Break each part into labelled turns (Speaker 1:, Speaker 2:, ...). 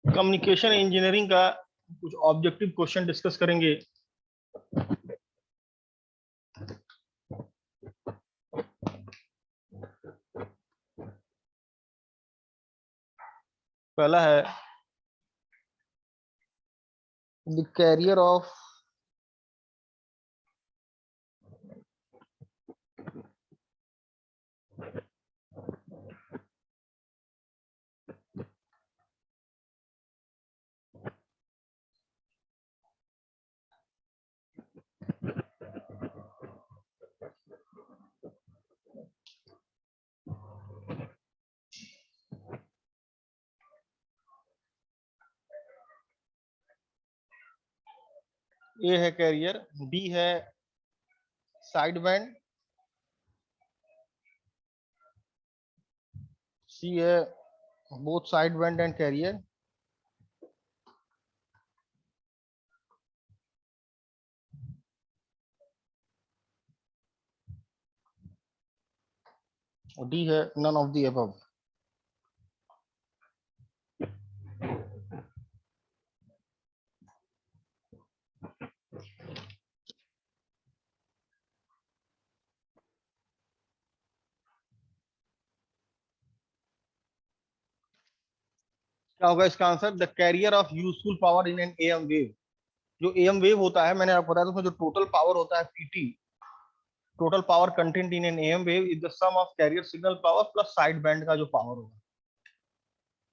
Speaker 1: Communication engineering का कुछ objective question discuss करेंगे। पहला है द कैरियर ऑफ ए है कैरियर, बी है साइड बैंड, सी है both side band and carrier, और डी है नन ऑफ द अबव। क्या होगा इसका answer? The carrier of useful power in an AM wave. जो एएम वेव होता है, मैंने आपको बताया था, उसमें जो टोटल पावर होता है PT, total power content in an AM wave is the sum of carrier signal power plus side band का जो पावर होगा।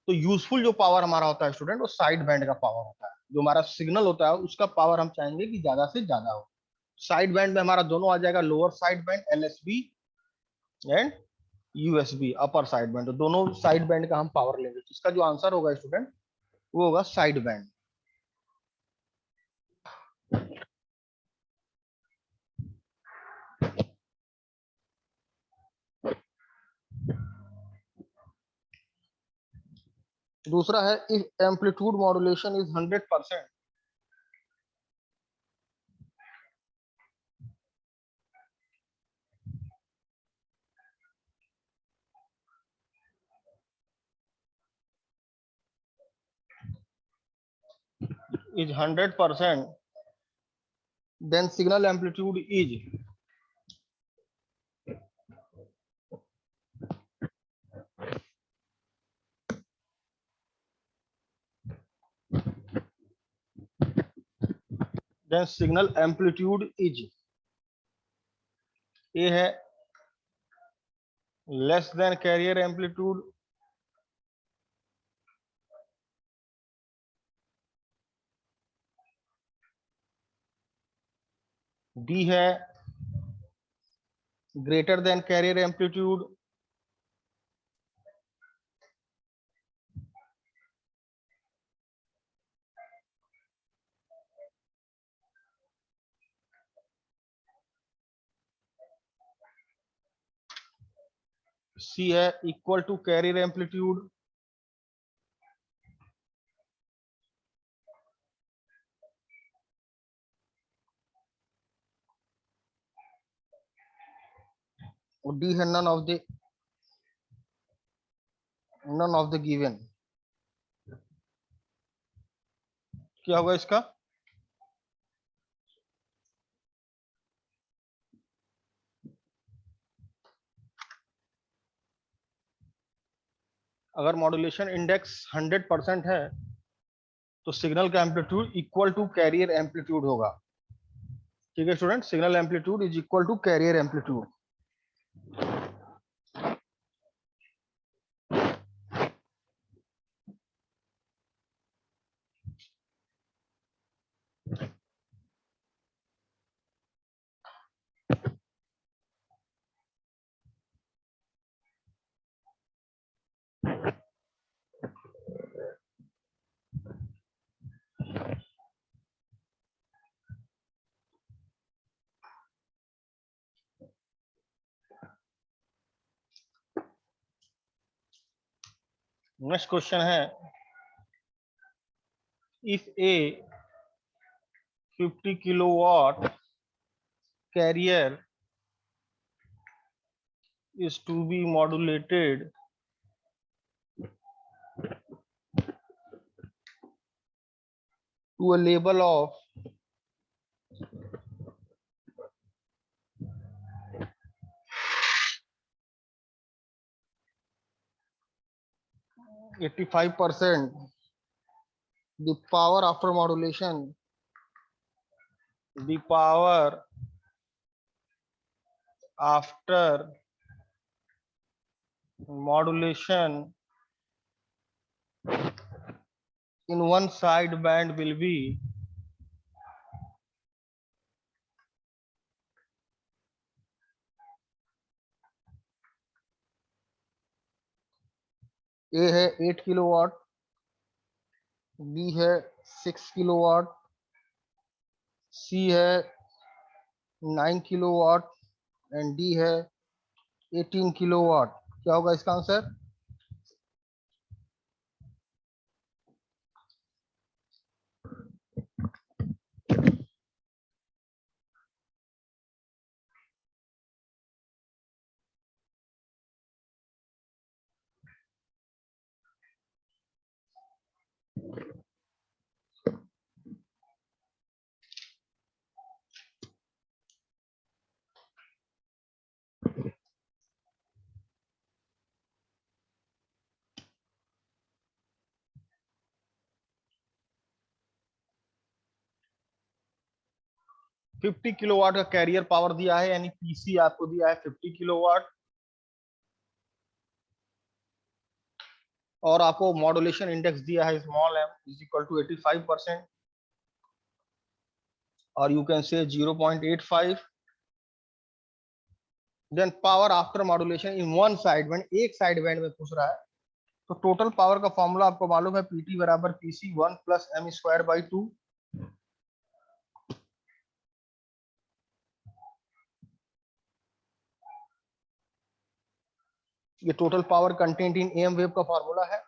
Speaker 1: तो यूजफुल जो पावर हमारा होता है स्टूडेंट, वो साइड बैंड का पावर होता है। जो हमारा सिग्नल होता है उसका पावर हम चाहेंगे कि ज्यादा से ज्यादा हो। साइड बैंड में हमारा दोनों आ जाएगा, lower side band LSB and USB upper side band. तो दोनों साइड बैंड का हम पावर लेंगे। तो इसका जो आंसर होगा स्टूडेंट, वो होगा साइड बैंड। दूसरा है if amplitude modulation is 100%, is 100%, then signal amplitude is then signal amplitude is A है less than carrier amplitude, D है greater than carrier amplitude, C है equal to carrier amplitude, और D है none of the given। क्या होगा इसका? अगर modulation index 100% है तो सिग्नल का amplitude equal to carrier amplitude होगा। ठीक है student, signal amplitude is equal to carrier amplitude. Next question है if a 50 kilowatt carrier is to be modulated to a label of 85%, the power after modulation, the power after modulation in one side band will be A है 8 kilowatt, B है 6 kilowatt, C है 9 kilowatt and D है 18 kilowatt. क्या होगा इसका answer? Fifty kilowatt का career power दिया है, यानी पीसी आपको दिया है 50 किलोवाट, और आपको मॉड्यूलेशन इंडेक्स दिया है small m is equal to 85%, और you can say 0.85। Then power after modulation in one side band, एक साइड बैंड में पूछ रहा है, तो टोटल पावर का फॉर्मूला आपको मालूम है, पीटी बराबर PC 1 plus M square by 2। ये total power content in M wave का फॉर्मूला है।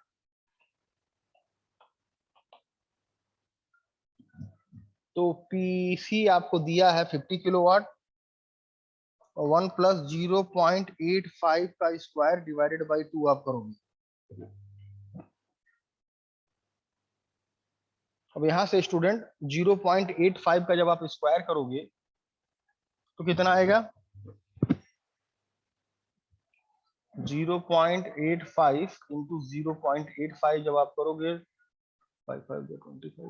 Speaker 1: तो पीसी आपको दिया है 50 किलोवाट, और 1 प्लस 0.85 का स्क्वायर डिवाइडेड बाई 2 आप करोगे। अब यहां से स्टूडेंट 0.85 का जब आप स्क्वायर करोगे तो कितना आएगा? 0.85 इंटू 0.85 जब आप करोगे 5 5 25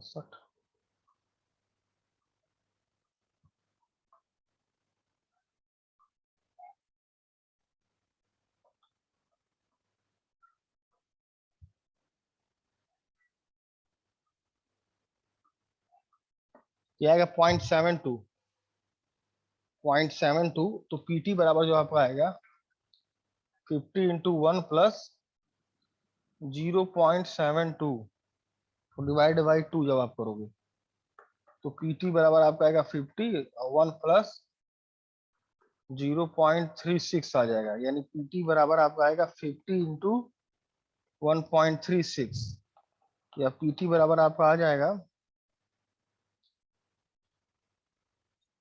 Speaker 1: 60। क्या आएगा? 0.72। 0.72 तो पीटी बराबर जो आपका आएगा 50 इंटू 1 प्लस 0.72 डिवाइड बाई 2 जब आप करोगे तो पीटी बराबर आपका आएगा 50 और 1 प्लस 0.36 आ जाएगा, यानी पीटी बराबर आपका आएगा 50 इंटू 1.36, या पीटी बराबर आपका आ जाएगा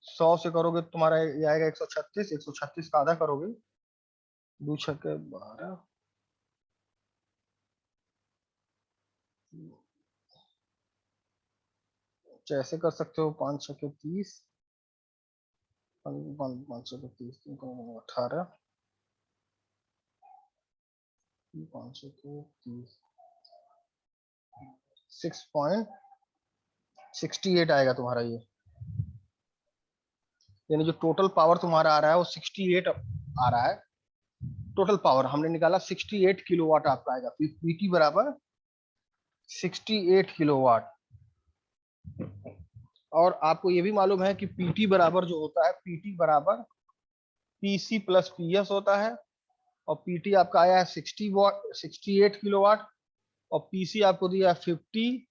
Speaker 1: 100 से करोगे तो तुम्हारा ये आएगा 136, 136 का आधा करोगे 2 छक्के 12, ऐसे कर सकते हो 5 छक्के 30, 5 छक्के 30, 18, 5 छक्के 30, 6.68 आएगा तुम्हारा ये, यानी जो टोटल पावर तुम्हारा आ रहा है वो 68 आ रहा है। टोटल पावर हमने निकाला 68 किलोवाट आपका आएगा, पीटी बराबर 68 किलोवाट। और आपको ये भी मालूम है कि पीटी बराबर जो होता है, पीटी बराबर पीसी प्लस पीएस होता है, और पीटी आपका आया है 68 किलोवाट, और पीसी आपको दिया है 50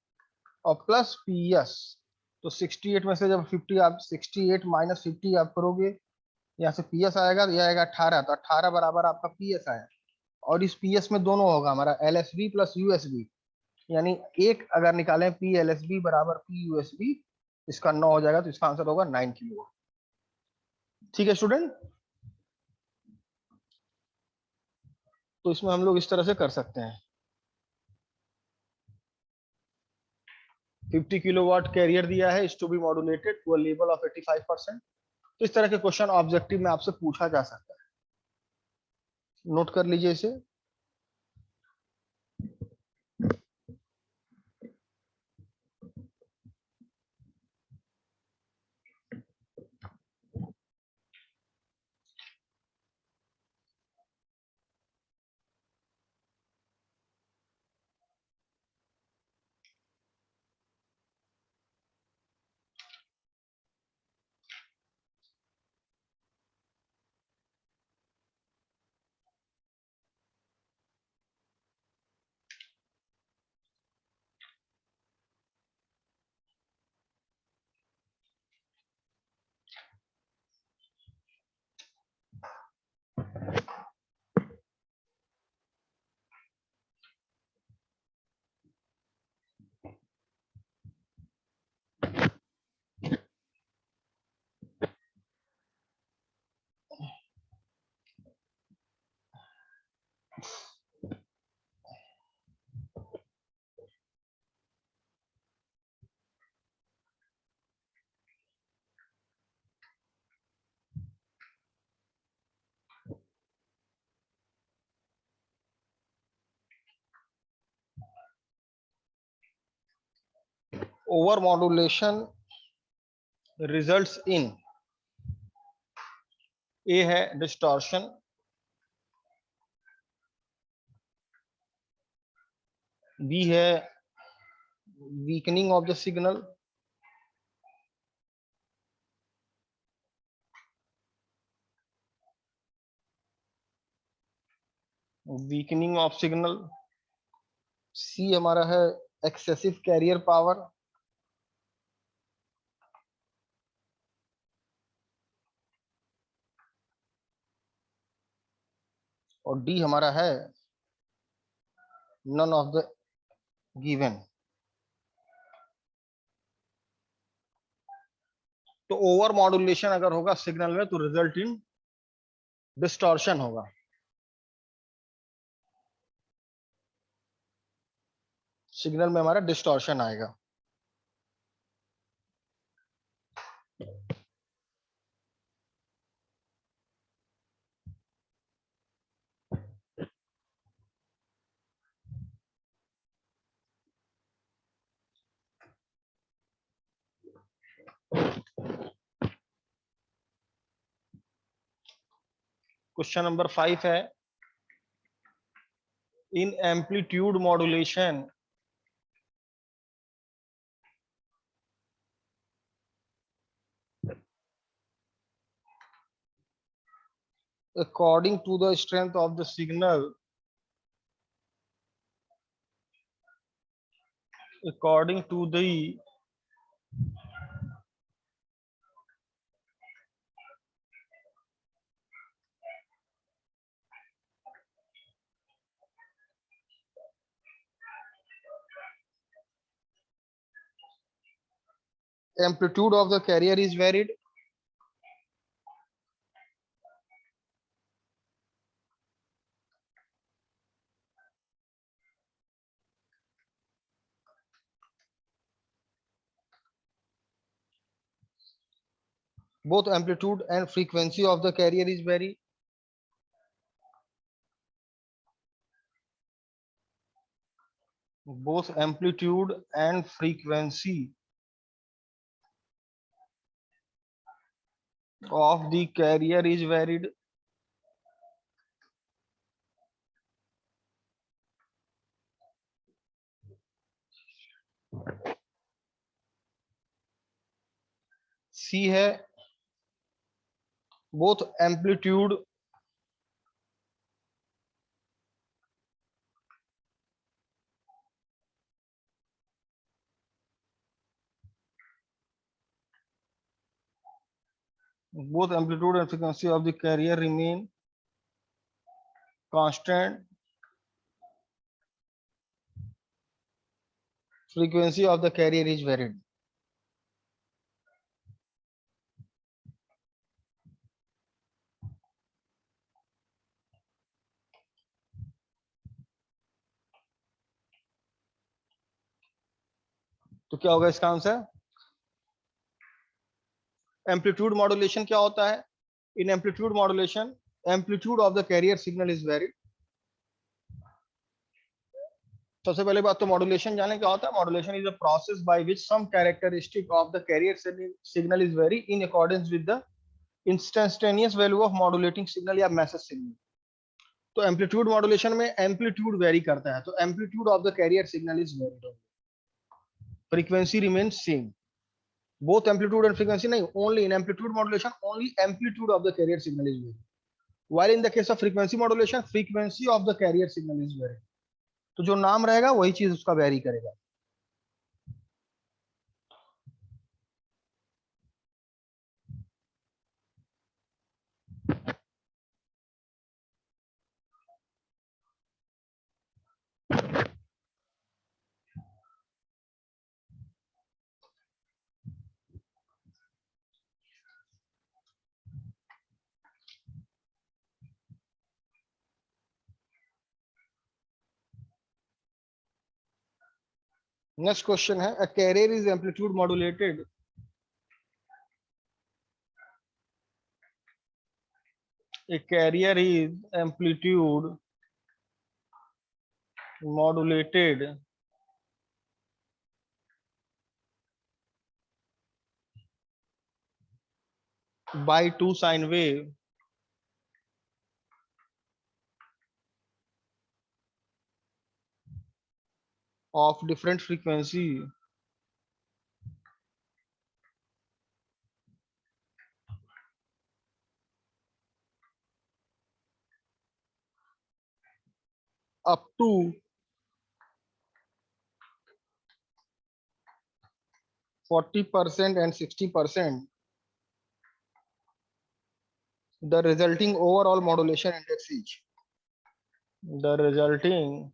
Speaker 1: और प्लस पीएस। तो 68 में से जब 50 आप 68 माइनस 50 आप करोगे, यहाँ से पीएस आएगा, तो यह आएगा 18, तो 18 बराबर आपका पीएस आया, और इस पीएस में दोनों होगा हमारा एलएसबी प्लस यूएसबी, यानी एक अगर निकालें पी एल एस बी बराबर पी यू एस बी, इसका 9 हो जाएगा, तो इसका आंसर होगा 9 किलो। ठीक है स्टूडेंट, तो इसमें हम लोग इस तरह से कर सकते हैं। 50 किलोवाट कैरियर दिया है, is to be modulated to a level of 85%। तो इस तरह के क्वेश्चन ऑब्जेक्टिव में आपसे पूछा जा सकता है, नोट कर लीजिए इसे। Over modulation results in, A है डिस्टॉर्शन, बी है weakening of the signal, weakening of signal, C हमारा है एक्सेसिव कैरियर पावर, और डी हमारा है नन ऑफ द गिवन। तो ओवर मॉड्यूलेशन अगर होगा सिग्नल में तो रिजल्ट इन डिस्टॉर्शन होगा। सिग्नल में हमारा डिस्टॉर्शन आएगा। क्वेश्चन नंबर 5 है, in amplitude modulation according to the strength of the signal, according to the amplitude of the carrier is varied, both amplitude and frequency of the carrier is varied, both amplitude and frequency of the carrier is varied, C है both amplitude both amplitude and frequency of the carrier remain constant frequency of the carrier is varied. तो क्या होगा इसका answer? Amplitude modulation क्या होता है? In amplitude modulation amplitude of the carrier signal is varied. सबसे पहले बात तो मॉड्यूलेशन जाने क्या होता है। Modulation is a process by which some characteristic of the carrier signal is vary in accordance with the instantaneous value of modulating signal या message signal. तो एम्पलीट्यूड मॉड्यूलेशन में एम्पलीट्यूड वेरी करता है, तो amplitude of the carrier signal is vary, frequency remains same. both amplitude and frequency nahi, only in amplitude modulation only amplitude of the carrier signal is varied, while in the case of frequency modulation frequency of the carrier signal is varied। तो जो नाम रहेगा वही चीज उसका very करेगा। Next question है, a carrier is amplitude modulated a carrier is amplitude modulated by two sine wave of different frequency up to 40% and 60%, the resulting overall modulation index is, the resulting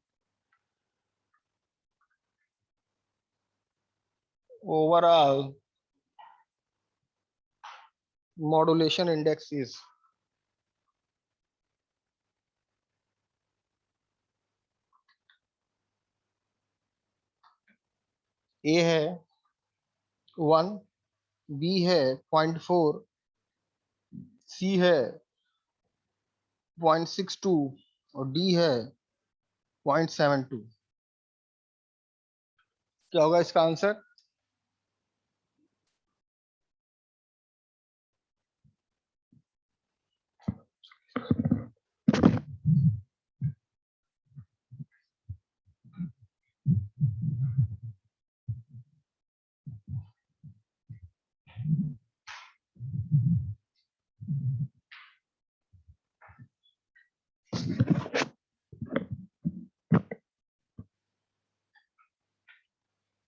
Speaker 1: overall modulation index is, A है 1, B है 0.4, C है 0.62 और D है 0.72। क्या होगा इसका answer?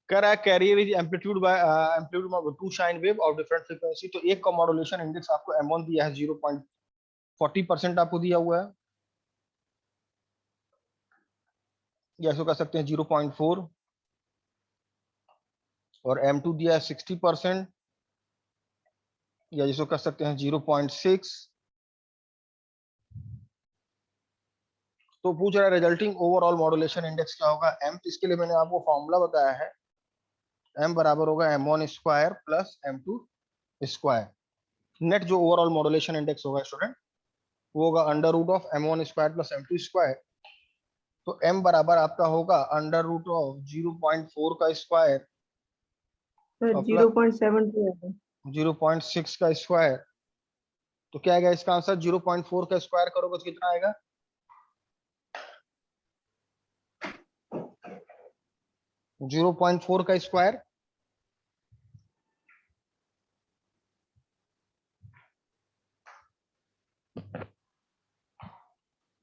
Speaker 1: कह रहा है carrier is amplitude by amplitude to sine wave of different frequency. तो एक का मॉड्यूलेशन इंडेक्स आपको M1 दिया है 0.40% आपको दिया हुआ है, या इसको कह सकते हैं 0.4, और M2 दिया है 60%, या जिसको कह सकते हैं 0.6। तो पूछ रहा है रिजल्टिंग ओवरऑल मॉड्यूलेशन इंडेक्स क्या होगा। M, इसके लिए मैंने आपको फॉर्मूला बताया है, M बराबर होगा M1 square plus M2 square. Net जो ओवरऑल मॉड्यूलेशन इंडेक्स होगा स्टूडेंट वो होगा under root of M1 square plus M2 square. तो M बराबर आपका होगा अंडर रूट ऑफ 0.4 का स्क्वायर
Speaker 2: जीरो पॉइंट
Speaker 1: 0.6 का स्क्वायर। तो क्या आएगा इसका आंसर? 0.4 का स्क्वायर करोगे तो कितना आएगा? 0.4 का स्क्वायर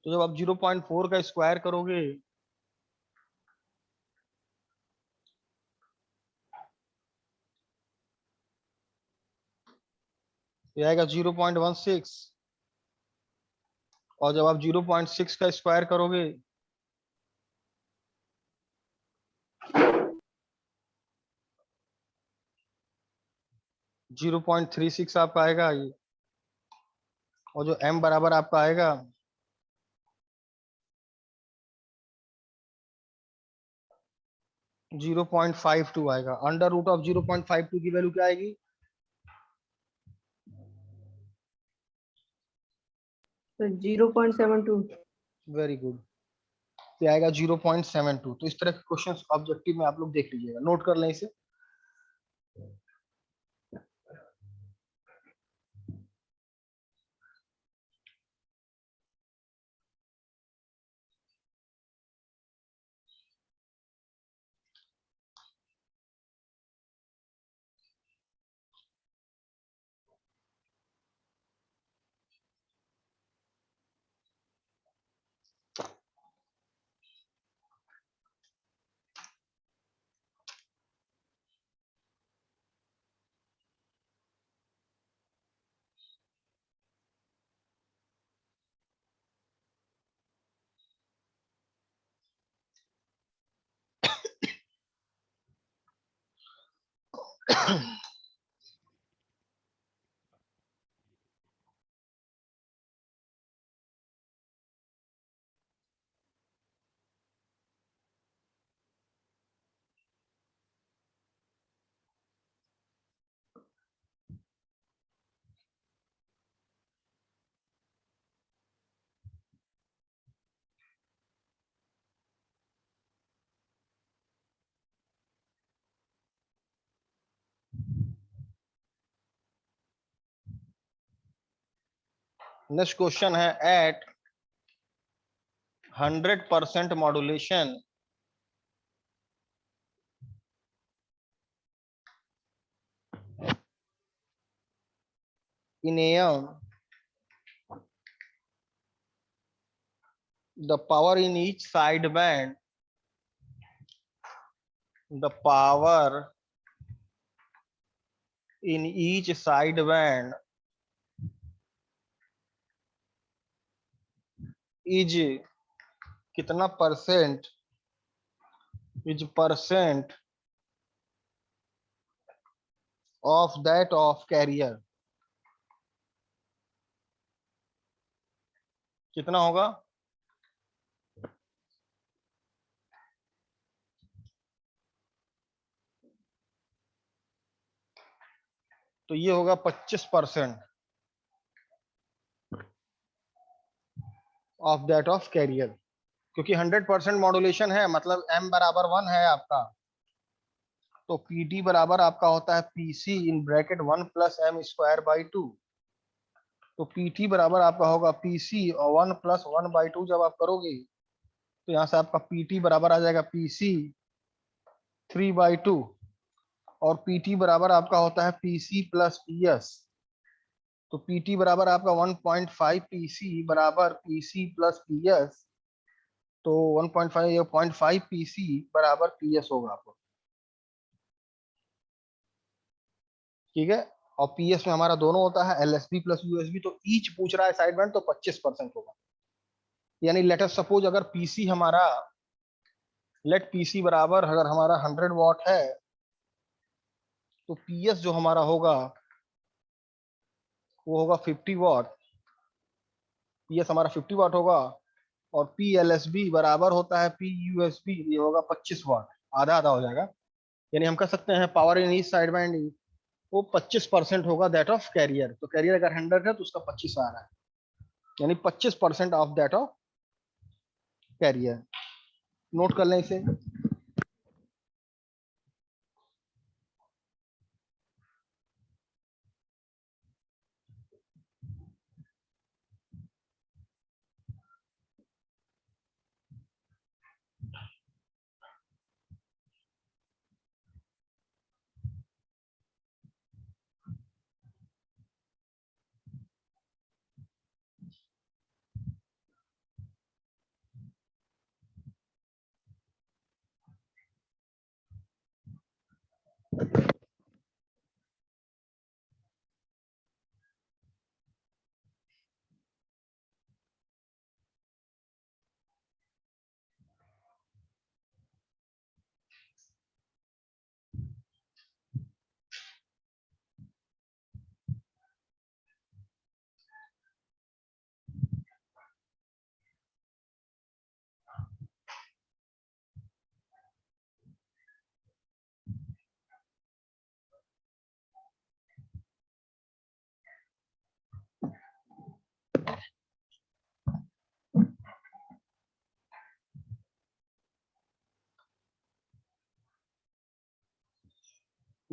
Speaker 1: तो जब आप 0.4 का स्क्वायर करोगे तो आएगा 0.16, और जब आप 0.6 का स्क्वायर करोगे 0.36 आपका आएगा ये, और जो m बराबर आपका आएगा 0.52 आएगा। अंडर रूट ऑफ 0.52 की वैल्यू क्या आएगी?
Speaker 2: तो 0.72।
Speaker 1: वेरी गुड, ये आएगा 0.72। तो इस तरह के क्वेश्चंस ऑब्जेक्टिव में आप लोग देख लीजिएगा, नोट कर लें इसे। नेक्स्ट क्वेश्चन है, at 100% modulation in AM, the power in each side band, the power in each side band is कितना percent, is percent of that of carrier, कितना होगा? तो ये होगा 25% ऑफ दैट ऑफ कैरियर, क्योंकि 100% मॉड्यूलेशन है, मतलब m बराबर 1 है आपका, तो PT बराबर आपका होता है PC in bracket 1 plus m square by 2। तो PT बराबर आपका होगा PC और 1 प्लस 1 बाई 2 जब आप करोगे तो यहाँ से आपका PT बराबर आ जाएगा PC 3/2, और PT बराबर आपका होता है PC प्लस PS। तो PT बराबर आपका 1.5 PC बराबर PC प्लस PS, तो 1.5 या 0.5 PC बराबर PS होगा आपको, ठीक है। और PS में हमारा दोनों होता है LSB प्लस USB, तो ईच पूछ रहा है साइड बैंड, तो 25% होगा। यानी लेट अस सपोज अगर PC हमारा, लेट PC बराबर अगर हमारा 100 वाट है, तो PS जो हमारा होगा वो होगा 50 वाट, PS हमारा 50 वाट होगा, और PLSB बराबर होता है PUSB, ये होगा 25 वाट, आधा आधा हो जाएगा। यानी हम कह सकते हैं power in each side binding वो 25% होगा दैट ऑफ कैरियर। तो कैरियर अगर 100 है तो उसका 25 आ रहा है, यानी 25% ऑफ दैट ऑफ कैरियर। नोट कर लें इसे।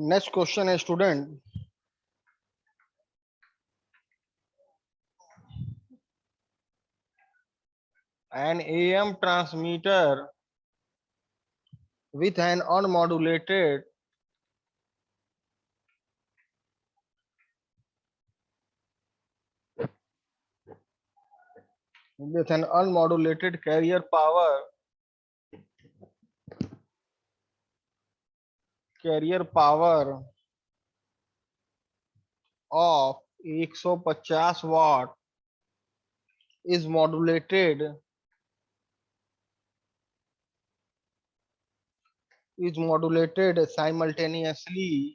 Speaker 1: नेक्स्ट क्वेश्चन है student, an AM transmitter with an unmodulated carrier power of 150 watt is modulated simultaneously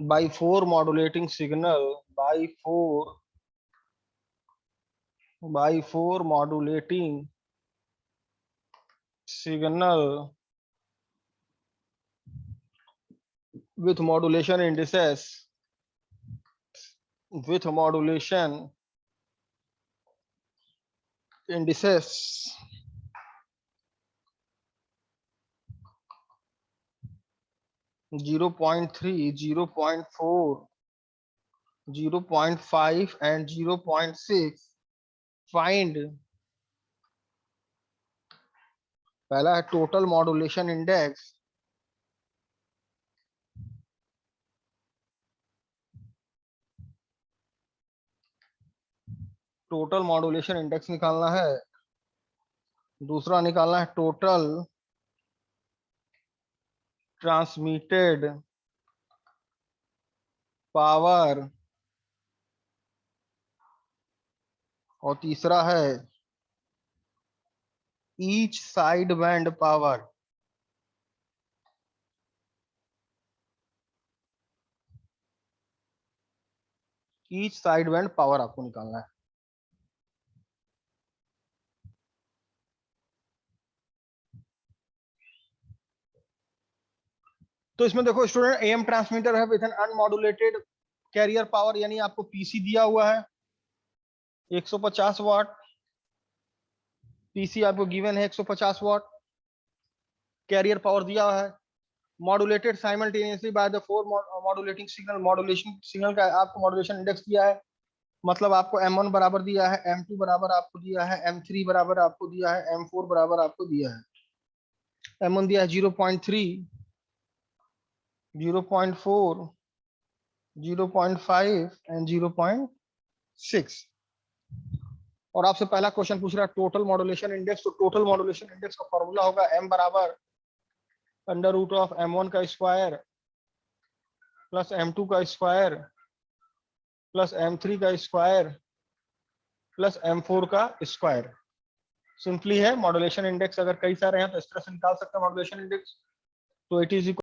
Speaker 1: by four modulating signal with modulation indices 0.3, 0.4, 0.5 and 0.6. Find, पहला है total modulation index, total modulation index निकालना है। दूसरा निकालना है total transmitted power, और तीसरा है each side band power. Each side band power आपको निकालना है। तो इसमें देखो स्टूडेंट, एएम ट्रांसमीटर है with N unmodulated career power, यानी आपको पीसी दिया हुआ है 150 वाट, पीसी आपको गिवन है 150 वाट, कैरियर पावर दिया हुआ है, modulated simultaneously by the four modulating signal. Modulation signal का आपको मॉड्यूलेशन इंडेक्स दिया है, मतलब आपको M1 बराबर दिया है, M2 बराबर आपको दिया है, M3 बराबर आपको दिया है, M4 बराबर आपको दिया है। M1 दिया है 0.3, 0.4, 0.5 एंड 0.6। और आपसे पहला क्वेश्चन पूछ रहा है टोटल मॉड्यूलेशन इंडेक्स। तो टोटल मॉड्यूलेशन इंडेक्स का फॉर्मूला होगा M बराबर अंडर रूट ऑफ M1 का स्क्वायर प्लस M2 का स्क्वायर प्लस M3 का स्क्वायर प्लस M4 का स्क्वायर। सिंपली है, मॉड्यूलेशन इंडेक्स अगर कई सारे हैं तो इस तरह से निकाल सकते हैं मॉड्यूलेशन इंडेक्स। तो इट इज